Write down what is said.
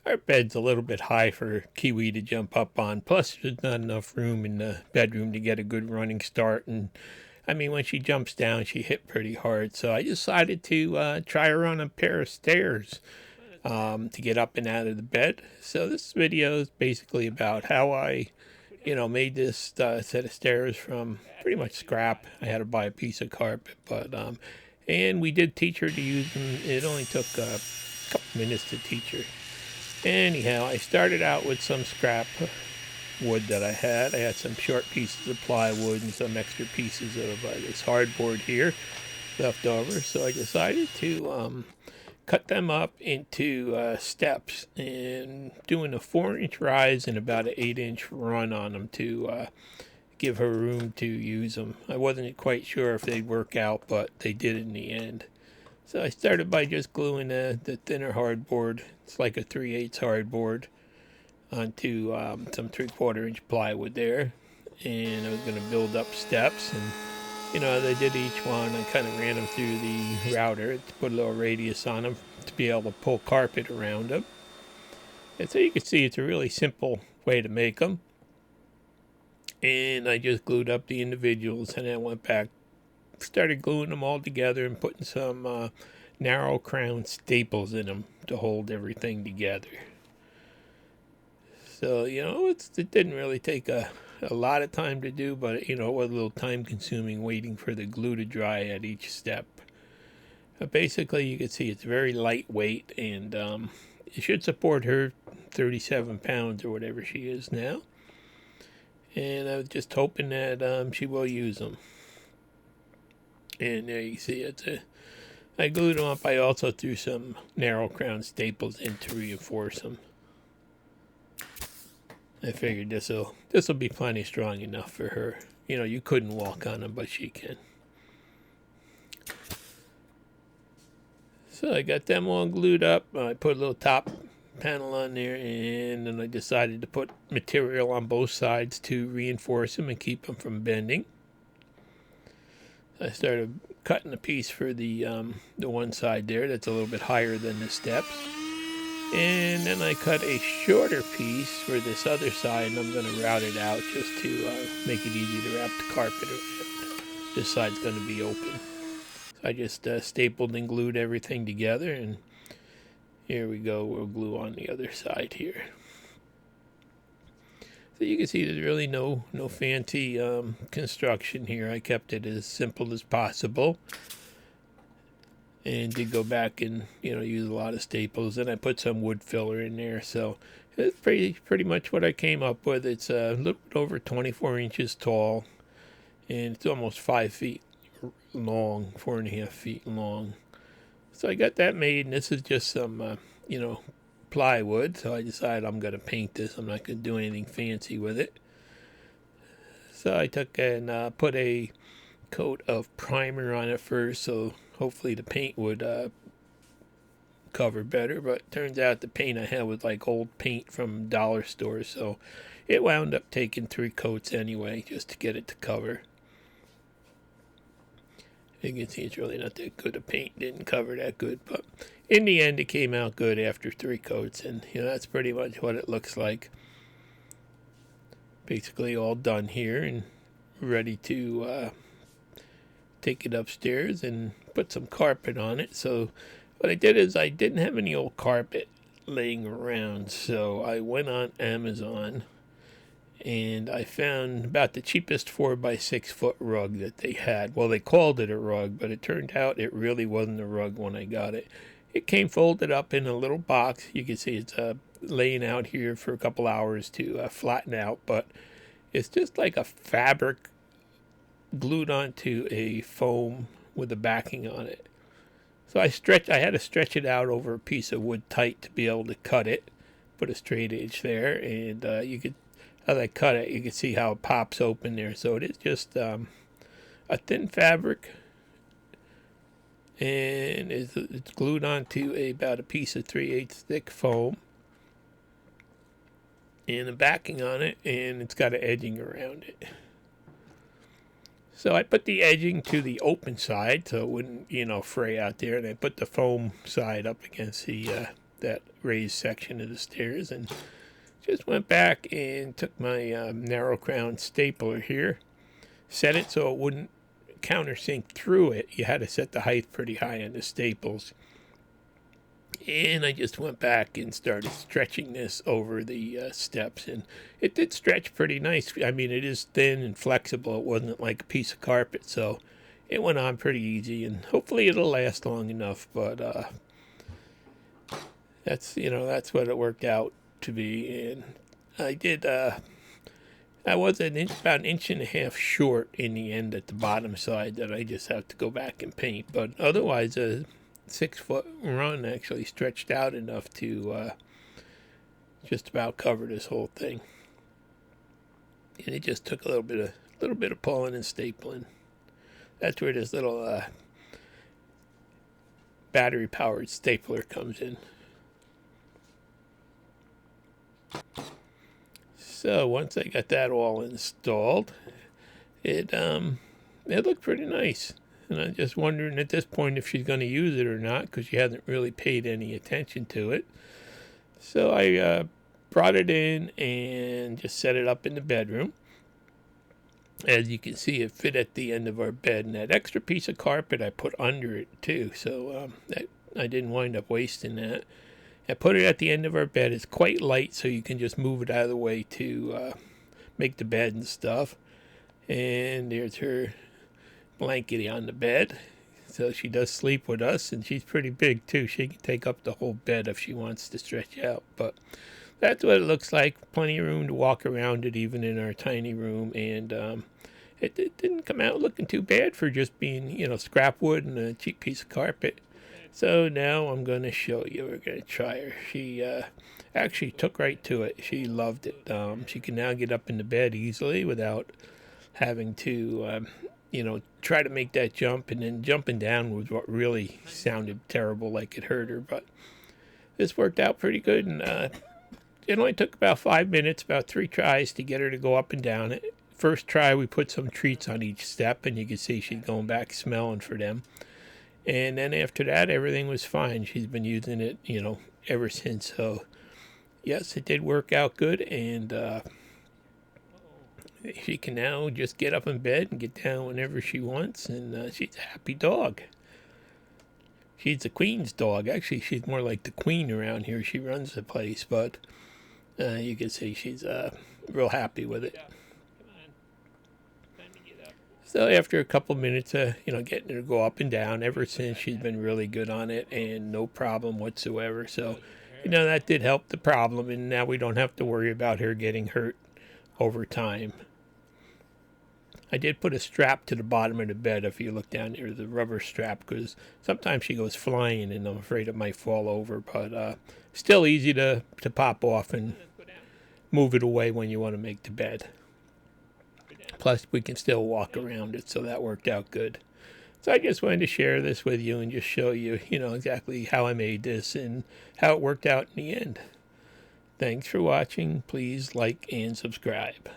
our bed's a little bit high for Kiwi to jump up on. Plus, there's not enough room in the bedroom to get a good running start. And I mean, when she jumps down, she hit pretty hard. So I decided to try her on a pair of stairs to get up and out of the bed. So this video is basically about how I, made this set of stairs from pretty much scrap. I had to buy a piece of carpet, but and we did teach her to use them. It only took a couple minutes to teach her. Anyhow, I started out with some scrap wood that I had. I had some short pieces of plywood and some extra pieces of this hardboard here left over. So I decided to cut them up into steps and doing a 4-inch rise and about an 8-inch run on them to give her room to use them. I wasn't quite sure if they'd work out, but they did in the end. So I started by just gluing the thinner hardboard. It's like a 3/8 hardboard onto some 3/4-inch plywood there. And I was going to build up steps. And, as I did each one, I kind of ran them through the router to put a little radius on them to be able to pull carpet around them. And so you can see it's a really simple way to make them. And I just glued up the individuals and then went back, started gluing them all together and putting some narrow crown staples in them to hold everything together. So, it didn't really take a lot of time to do, but, it was a little time consuming waiting for the glue to dry at each step. Basically, you can see it's very lightweight, and it should support her 37 pounds or whatever she is now. And I was just hoping that she will use them. And there you see it. I glued them up. I also threw some narrow crown staples in to reinforce them. I figured this will be plenty strong enough for her. You couldn't walk on them, but she can. So I got them all glued up. I put a little top panel on there, and then I decided to put material on both sides to reinforce them and keep them from bending. I started cutting a piece for the one side there that's a little bit higher than the steps. And then I cut a shorter piece for this other side, and I'm going to route it out just to make it easy to wrap the carpet around. This side's going to be open. So I just stapled and glued everything together, and here we go. We'll glue on the other side here. So you can see there's really no fancy construction here. I kept it as simple as possible. And did go back and, use a lot of staples. And I put some wood filler in there. So it's pretty much what I came up with. It's a little bit over 24 inches tall. And it's almost 5 feet long, 4.5 feet long. So I got that made. And this is just some, plywood. So I decided I'm going to paint this. I'm not going to do anything fancy with it. So I took and put a coat of primer on it first. So hopefully the paint would cover better, but it turns out the paint I had was like old paint from dollar stores, so it wound up taking 3 coats anyway just to get it to cover. You can see it's really not that good. The paint didn't cover that good, but in the end it came out good after 3 coats, and that's pretty much what it looks like. Basically all done here and ready to take it upstairs and put some carpet on it. So what I did is I didn't have any old carpet laying around, so I went on Amazon and I found about the cheapest 4x6 foot rug that they had. Well, they called it a rug, but it turned out it really wasn't a rug when I got it. It came folded up in a little box. You can see it's laying out here for a couple hours to flatten out, but it's just like a fabric glued onto a foam with a backing on it. So I had to stretch it out over a piece of wood tight to be able to cut it, put a straight edge there, and you could, as I cut it, you can see how it pops open there. So it is just a thin fabric, and it's glued onto about a piece of 3/8 thick foam, and a backing on it, and it's got an edging around it. So I put the edging to the open side so it wouldn't, fray out there, and I put the foam side up against the that raised section of the stairs, and just went back and took my narrow crown stapler here, set it so it wouldn't countersink through it. You had to set the height pretty high on the staples. And I just went back and started stretching this over the steps, and it did stretch pretty nice. I mean, it is thin and flexible. It wasn't like a piece of carpet, so it went on pretty easy, and hopefully it'll last long enough. But that's what it worked out to be. And I did. I was about an inch and a half short in the end at the bottom side that I just have to go back and paint. But otherwise, 6-foot run actually stretched out enough to just about cover this whole thing. And it just took a little bit of pulling and stapling. That's where this little battery-powered stapler comes in. So once I got that all installed, it looked pretty nice. And I'm just wondering at this point if she's going to use it or not, because she hasn't really paid any attention to it. So I brought it in and just set it up in the bedroom. As you can see, it fit at the end of our bed. And that extra piece of carpet I put under it too, so I didn't wind up wasting that. I put it at the end of our bed. It's quite light, so you can just move it out of the way to make the bed and stuff. And there's her blanket on the bed, so she does sleep with us, and she's pretty big too. She can take up the whole bed if she wants to stretch out. But that's what it looks like. Plenty of room to walk around it, even in our tiny room. And it didn't come out looking too bad for just being, scrap wood and a cheap piece of carpet. So now I'm going to show you. We're going to try her. She actually took right to it. She loved it. She can now get up in the bed easily without having to try to make that jump, and then jumping down was what really sounded terrible, like it hurt her. But this worked out pretty good, and it only took about 5 minutes, about 3 tries to get her to go up and down. First try, we put some treats on each step, and you can see she's going back smelling for them. And then after that, everything was fine. She's been using it, ever since. So yes, it did work out good, and she can now just get up in bed and get down whenever she wants, and she's a happy dog. She's the queen's dog. Actually, she's more like the queen around here. She runs the place, but you can see she's real happy with it. So after a couple minutes of, getting her to go up and down, ever since she's been really good on it and no problem whatsoever. So, that did help the problem, and now we don't have to worry about her getting hurt over time. I did put a strap to the bottom of the bed. If you look down there, the rubber strap, because sometimes she goes flying and I'm afraid it might fall over. But still easy to pop off and move it away when you want to make the bed. Plus, we can still walk around it, so that worked out good. So I just wanted to share this with you and just show you, exactly how I made this and how it worked out in the end. Thanks for watching. Please like and subscribe.